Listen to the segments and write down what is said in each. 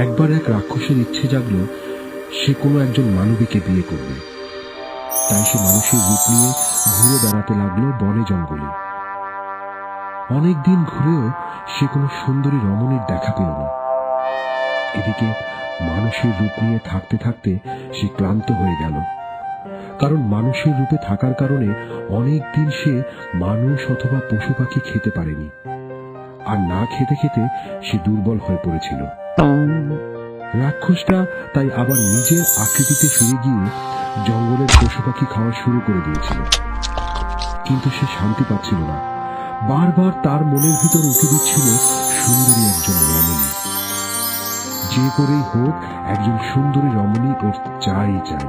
একবার এক রাক্ষসের ইচ্ছে জাগলো সে কোনো একজন মানবীকে বিয়ে করবে। তাই সে মানুষের রূপ নিয়ে ঘুরে বেড়াতে লাগলো বনে জঙ্গলে। অনেকদিন ঘুরেও সে কোনো সুন্দরী রমণীর দেখা পেল না। এদিকে মানুষের রূপ নিয়ে থাকতে থাকতে সে ক্লান্ত হয়ে গেল, কারণ মানুষের রূপে থাকার কারণে অনেক দিন সে মানুষ অথবা পশু পাখি খেতে পারেনি, আর না খেতে খেতে সে দুর্বল হয়ে পড়েছিল। রাক্ষসটা তাই আবার নিজের আকৃতিতে ফিরে গিয়ে জঙ্গলের পশু পাখি খাওয়া শুরু করে দিয়েছিল। কিন্তু সে শান্তি পাচ্ছিল না। বারবার তার মনের ভিতর উঁকি দিচ্ছিল সুন্দরী একজন রমণী। যে করেই হোক একজন সুন্দরী রমণী ওর চাই চাই।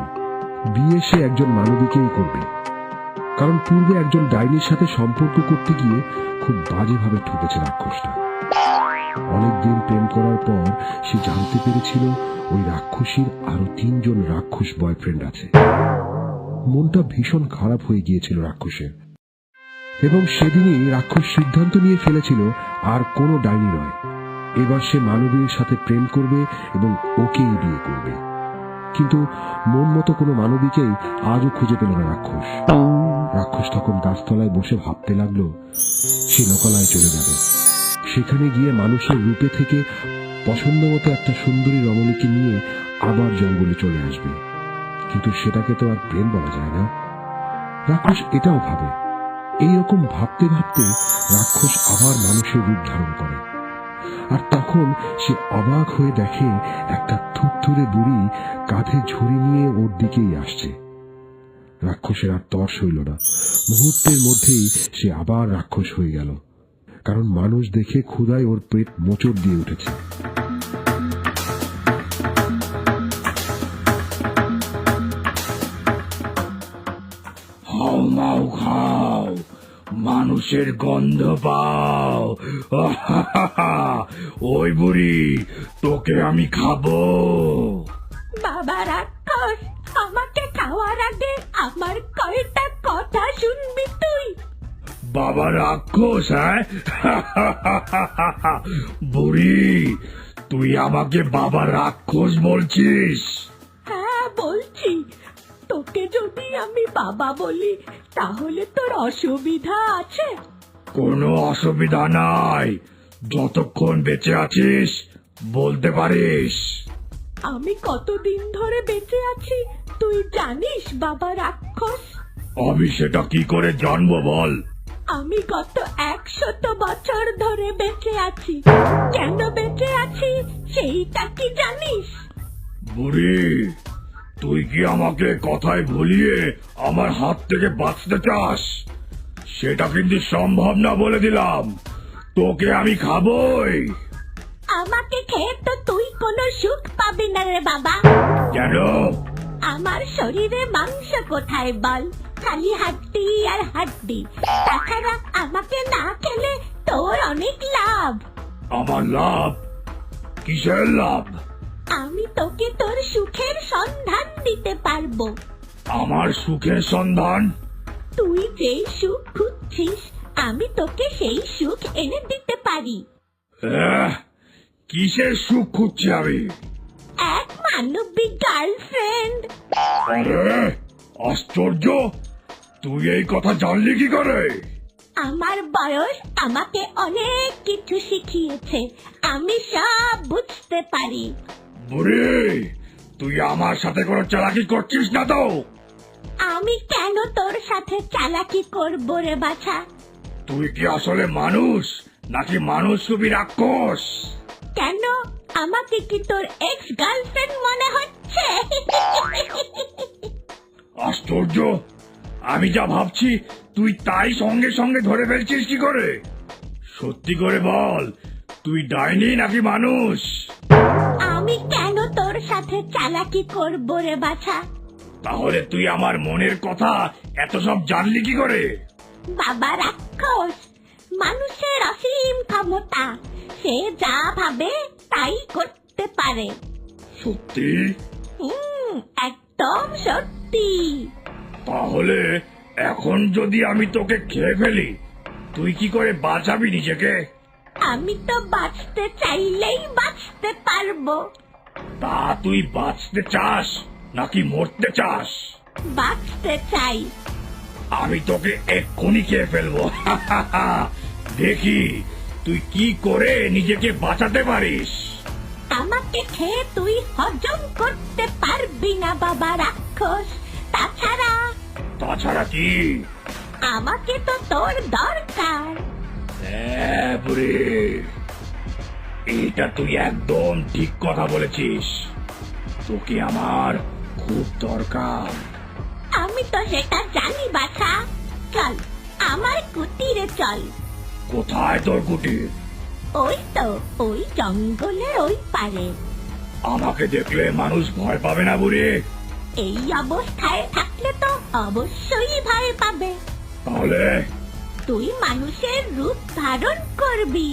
বিয়ে সে একজন মানবীকেই করবে, কারণ পূর্বে একজন ডাইনির সাথে সম্পর্ক করতে গিয়ে খুব বাজেভাবে ঠকেছে রাক্ষসটা। অনেকদিন প্রেম করার পর সে জানতে পেরেছিল ওই রাক্ষসীর আরো 3 জন রাক্ষস বয়ফ্রেন্ড আছে। মনটা ভীষণ খারাপ হয়ে গিয়েছিল রাক্ষসের, এবং সেদিনই রাক্ষস সিদ্ধান্ত নিয়ে ফেলেছিল আর কোনো ডাইনি নয়, এবার সে মানবীর সাথে প্রেম করবে এবং ওকেই বিয়ে করবে। কিন্তু মন মতো কোনো মানবীকেই আজও খুঁজে পেল না রাক্ষস। রাক্ষস তখন গাছতলায় বসে ভাবতে লাগলো সে লোকালয়ে চলে যাবে, সেখানে গিয়ে মানুষের রূপে থেকে পছন্দ মতো একটা সুন্দরী রমণীকে নিয়ে আবার জঙ্গলে চলে আসবে। কিন্তু সেটাকে তো আর প্রেম বলা যায় না। রাক্ষস এটাও ভাবে। এইরকম ভাবতে ভাবতে রাক্ষস আবার মানুষের রূপ ধারণ করে, আর তখন সে অবাক হয়ে দেখে একটা থুরথুরে বুড়ি কাঁধে ঝুড়ি নিয়ে ওর দিকেই আসছে। রাক্ষসের আর তর্স হইল না, মুহূর্তের মধ্যেই সে আবার রাক্ষস হয়ে গেল, কারণ মানুষ দেখে ক্ষুধায় ওর পেট মোচড় দিয়ে উঠেছে। হাও মাও খাও, মানুষের গন্ধ পাও। ওই বুড়ি, তোকে আমি খাবো। বাবা রাক্ষস, আমাকে খাওয়ার আগে আমার কয়টা কথা শুনবি তুই? বাবা রাক্ষস? হ্যাঁ? বুড়ি, তুই আমাকে বাবা রাক্ষস বলছিস? হ্যাঁ বলছি। তোকে যদি আমি বাবা বলি তাহলে তোর অসুবিধা আছে? কোনো অসুবিধা নাই, যতক্ষণ বেঁচে আছিস বলতে পারিস। আমি কতদিন ধরে বেঁচে আছি তুই জানিস বাবা রাক্ষস? আমি সেটা কি করে জানবো বল? আমি গত 100 বছর ধরে বেঁচে আছি। কেন বেঁচে আছি সেইটা কি জানিস? বুড়ি, তুই কি আমাকে কথায় ভুলিয়ে আমার হাত থেকে বাঁচতে চাস? সেটা কিন্তু সম্ভব না বলে দিলাম। তোকে আমি খাবই। আমাকে খেয়ে তো তুই কোনো সুখ পাবি না রে বাবা। কেন? আমার শরীরে মাংস কোথায় বল? খালি হাড্ডি আর হাড্ডি। তাছাড়া আমাকে না খেলে তোর অনেক লাভ। আমার লাভ? কিসের লাভ? আমি তোকে তোর সুখের সন্ধান দিতে পারবো। আমার সুখের সন্ধান? তুই যেই সুখ খুঁজছিস আমি তোকে সেই সুখ এনে দিতে পারি। কিসের সুখ খুঁজছি আমি? এক মানবী গার্লফ্রেন্ড। আরে আশ্চর্য, তুই এই কথা জানলি কি করে? আমার বয়স আমাকে অনেক কিছু শিখিয়েছে, আমি সব বুঝতে পারি। বুড়ি, তুই আমার সাথে কোনো চালাকি করছিস না তো? আমি কেন তোর সাথে চালাকি করব রে বাছা? তুই কি আসলে মানুষ নাকি মানুষ রূপী রাক্ষস? কেন, আমাকে কি তোর এক্স গার্লফ্রেন্ড মনে হচ্ছে? আশ্চর্য, আমি যা ভাবছি তুই তাই সঙ্গে সঙ্গে ধরে ফেলছিস কি করে? সত্যি করে বল, তুই ডাইনি নাকি মানুষ? আমি কেন তোর সাথে চালাকি করব রে বাছা? তাহলে তুই আমার মনের কথা এত সব জানলি কি করে? বাবা রাক্ষস, মানুষের অসীম ক্ষমতা, সে যা ভাবে তাই করতে পারে। সত্যি? একদম সত্যি। তাহলে এখন যদি আমি তোকে খেয়ে ফেলি, তুই কি করে বাঁচাবি নিজেকে? আমি তো বাঁচতে চাইলেই বাঁচতে পারবো। তা তুই বাঁচতে চাস নাকি মরতে চাস? বাঁচতে চাই। আমি তোকে এক্ষুনি খেয়ে ফেলবো। দেখি তুই কি করে নিজেকে বাঁচাতে পারিস। আমাকে খেয়ে তুই হজম করতে পারবি না বাবা রাক্ষস। তাছাড়া কি? আমাকে তো তোর দরকার। বুড়ি, এটা তুই একদম ঠিক কথা বলেছিস। তোকে আমার খুব দরকার। আমি তো সেটা জানি বাছা। চল আমার কুটিরে চল। কোথায় তোর কুটির? ওই তো ওই জঙ্গলের ওই পারে। আমাকে দেখলে মানুষ ভয় পাবে না বুড়ি? এই অবস্থায় থাকলে তো অবশ্যই ভয় পাবে। তাহলে তুই মানুষের রূপ ধারণ করবি।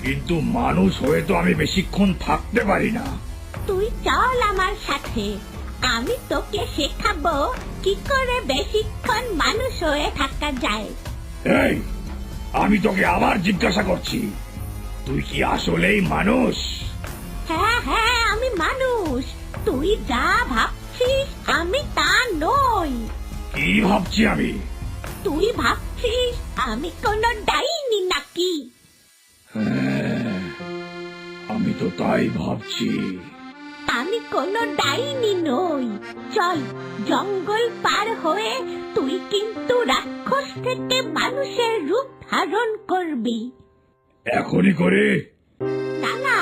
কিন্তু মানুষ হয়ে তো আমি বেশিক্ষণ থাকতে পারি না। তুই চল আমার সাথে, আমি তোকে শেখাবো কি করে বেশিক্ষণ মানুষ হয়ে থাকা যায়। এই, আমি তোকে আবার জিজ্ঞাসা করছি, তুই কি আসলেই মানুষ? হ্যাঁ হ্যাঁ আমি মানুষ। তুই যা ভাবছিস আমি তা নই। কি ভাবছি আমি? তুই ভাবছিস আমি কোনো ডাইনি নাকি? হ্যাঁ, আমি তো তাই ভাবছি। আমি কোনো ডাইনি নই। চল জঙ্গল পার হয়ে তুই কিন্তু রাক্ষস থেকে মানুষের রূপ ধারণ করবি। এখনই করে? না না,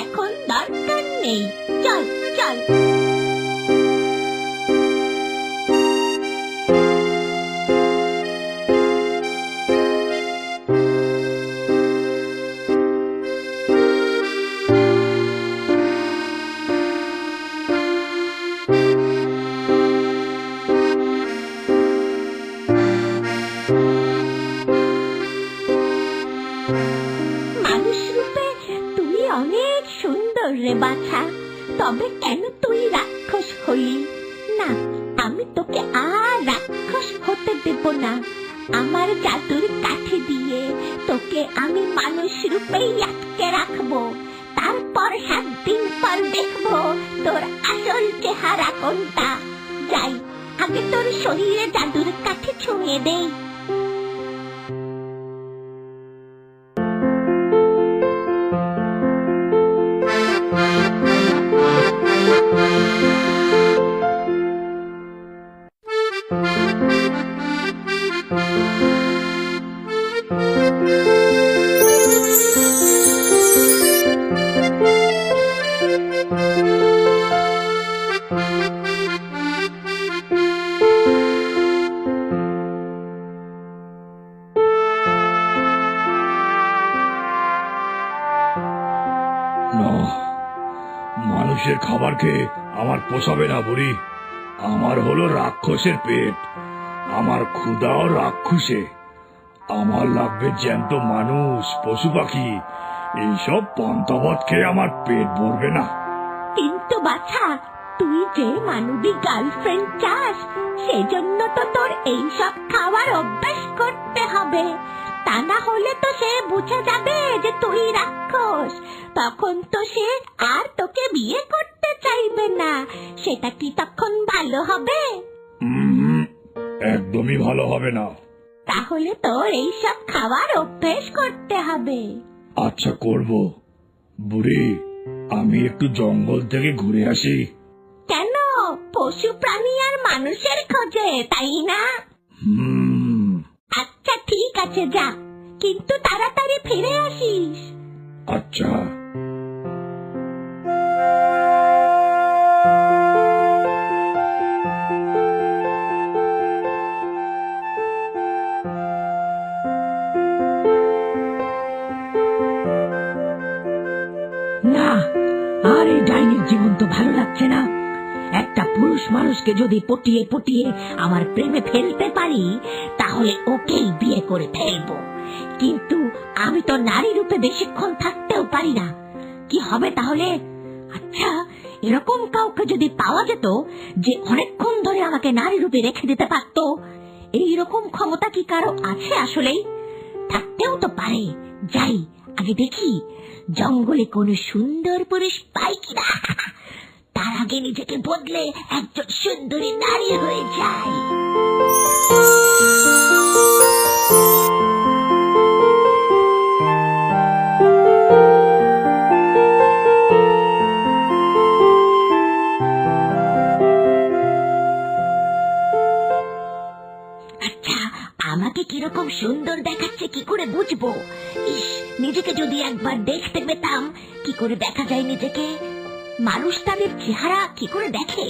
এখন দরকার নেই। চল চল। মানুষ রূপে তুই অনেক সুন্দর রে বাছা। তবে কেন তুই রাক্ষস হলি না? আমি তোকে আর রাক্ষস হতে দেব না। আমার জাদুর কাঠি দিয়ে তোকে আমি মানুষ রূপেই আটকে রাখবো। তারপর 7 দিন পর দেখবো তোর আসল চেহারা কোনটা। যাই, আগে তোর শরীরে জাদুর কাঠি ছুঁয়ে দেই। না, মানুষের খাবার খেয়ে আমার পোষাবে না বুড়ি। আমার হলো রাক্ষসের পেট, আমার ক্ষুধাও রাক্ষসে। আমার লাগবে জ্যান্ত মানুষ, পশু পাখি। এইসব পন্থাপথ খেয়ে আমার পেট ভরবে না। কিন্তু বাছা, তুই যে মানবী গার্লফ্রেন্ড চাস, সেজন্য তো তোর এইসব খাওয়ার অভ্যাস করতে হবে। তা না হলে তো সে বুঝে যাবে যে তুই রাক্ষস। তখন তো সে আর তোকে বিয়ে করতে চাইবে না। সেটা কি তখন ভালো হবে? একদমই ভালো হবে না। তাহলে তোর এইসব খাওয়ার অভ্যেস করতে হবে। আচ্ছা, করব। বুড়ি, আমি একটু জঙ্গল থেকে ঘুরে আসি। কেন? পশু প্রাণী আর মানুষের খোঁজে, তাই না? আচ্ছা ঠিক আছে, যা, কিন্তু তাড়াতাড়ি ফিরে আসিস। আচ্ছা। না, আর এই ডাইনির জীবন তো ভালো লাগছে না। একটা পুরুষ মানুষকে যদি পটিয়ে পটিয়ে আমার প্রেমে ফেলতে পারি, তাহলে ওকেই বিয়ে করে ফেলবো। কিন্তু আমি তো নারী রূপে বেশিক্ষণ থাকতেও পারি না। কি হবে তাহলে? আচ্ছা, এরকম কাউকে যদি পাওয়া যেত যে অনেকক্ষণ ধরে আমাকে নারী রূপে রেখে দিতে পারতো, এইরকম ক্ষমতা কি কারো আছে আসলেই? থাকতেও তো পারে। যাই, আগে দেখি জঙ্গলে কোনো সুন্দর পুরুষ পাই কিনা। তার আগে নিজেকে বদলে একজন সুন্দরী নারী হয়ে যায়। আচ্ছা, আমাকে কিরকম সুন্দর দেখাচ্ছে কি করে বুঝবো? ইস, নিজেকে যদি একবার দেখতে পেতাম। কি করে দেখা যায় নিজেকে? মানুষ তাদের চেহারা কি করে দেখে?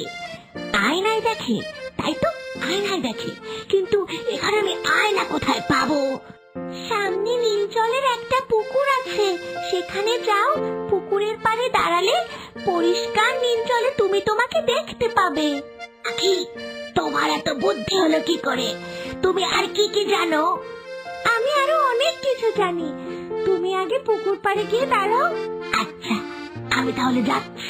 আয়নায় দেখে, তাই তো, আয়নায় দেখে। কিন্তু এখানে আমি আয়না কোথায় পাবো? সামনে নীল জলের একটা পুকুর আছে, সেখানে যাও। পুকুরের পাড়ে দাঁড়ালে পরিষ্কার নীল জলে তুমি তোমাকে দেখতে পাবে। কি, তোমার এত বুদ্ধি হলো কি করে? তুমি আর কি কি জানো? আমি আরো অনেক কিছু জানি। তুমি আগে পুকুর পাড়ে গিয়ে দাঁড়াও। আচ্ছা, আমি তাহলে যাচ্ছি।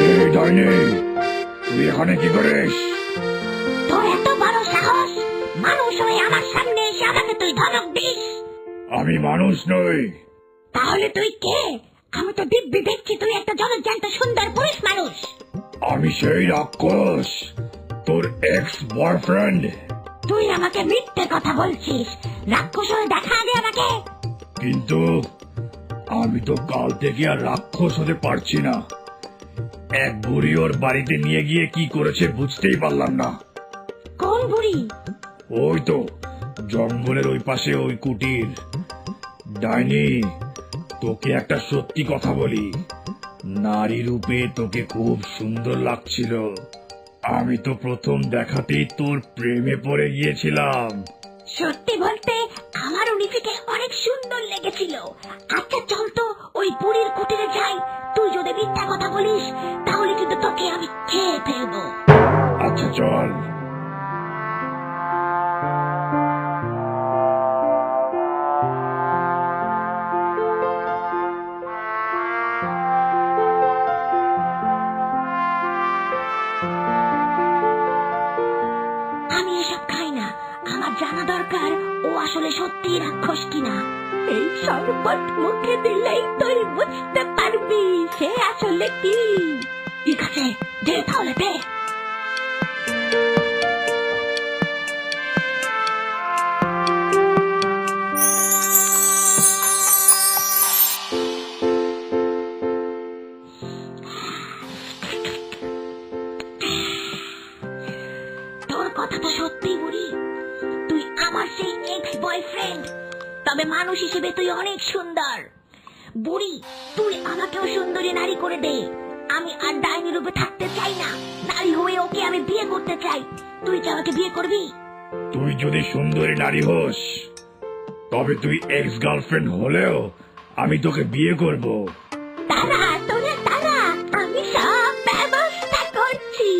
এই ডাইনি, তুই এখানে কি করিস? তোর এত বড় সাহস, মানুষ হয়ে আমার সামনে এসে আমাকে তুই ধমক দিস? আমি মানুষ নই। তাহলে তুই কে? আমি তো দিব্যি দেখছি তুই একটা জলজ্যান্ত সুন্দর পুরুষ মানুষ। আমি সেই রাক্ষস, তোর এক্স বয়ফ্রেন্ড। তুই আমাকে মিথ্যে কথা বলছিস। রাক্ষস হয়ে দেখা আগে আমাকে। কিন্তু আমি তো কাল থেকে আর রাক্ষস হতে পারছি না। এক বুড়ি ওর বাড়িতে নিয়ে গিয়ে কি করেছে বুঝতেই পারলাম না। কোন বুড়ি? ওই তো জঙ্গলের ওই পাশে ওই কুটির। ডাইনি, তোকে একটা সত্যি কথা বলি, নারী রূপে তোকে খুব সুন্দর লাগছিল। আমি তো প্রথম দেখাতেই তোর প্রেমে পড়ে গিয়েছিলাম। সত্যি বলতে আমারও নিজেকে অনেক সুন্দর লেগেছিল। আচ্ছা চল তো ওই বুড়ির কুটিরে যাই। তুই যদি মিথ্যা কথা বলিস তাহলে কিন্তু তোকে আমি খেয়ে ফেলবো। আচ্ছা চল। আমি এসব খাই না। আমার জানা দরকার ও আসলে সত্যি রাক্ষস কিনা। এই শরবত মুখে দিলেই তুই বুঝতে পারবি সে আসলে কি। ঠিক আছে, দে তাহলে দে। তোর কথা তো সত্যি বুড়ি, তুই আমার সেই এক্স বয়ফ্রেন্ড। তবে মানুষ হিসেবে তুই অনেক সুন্দর। বুড়ি, তুই আমাকেও সুন্দরী নারী করে দে। আমি আর ডাইনি রূপে থাকতে চাই না। নারী হয়ে ওকে আমি বিয়ে করতে চাই। তুই কি আমাকে বিয়ে করবি? তুই যদি সুন্দরী নারী হোস, তবে তুই এক্স গার্লফ্রেন্ড হলেও আমি তোকে বিয়ে করব। দাঁড়া তোরা দাঁড়া, আমি সব ব্যবস্থা করছি।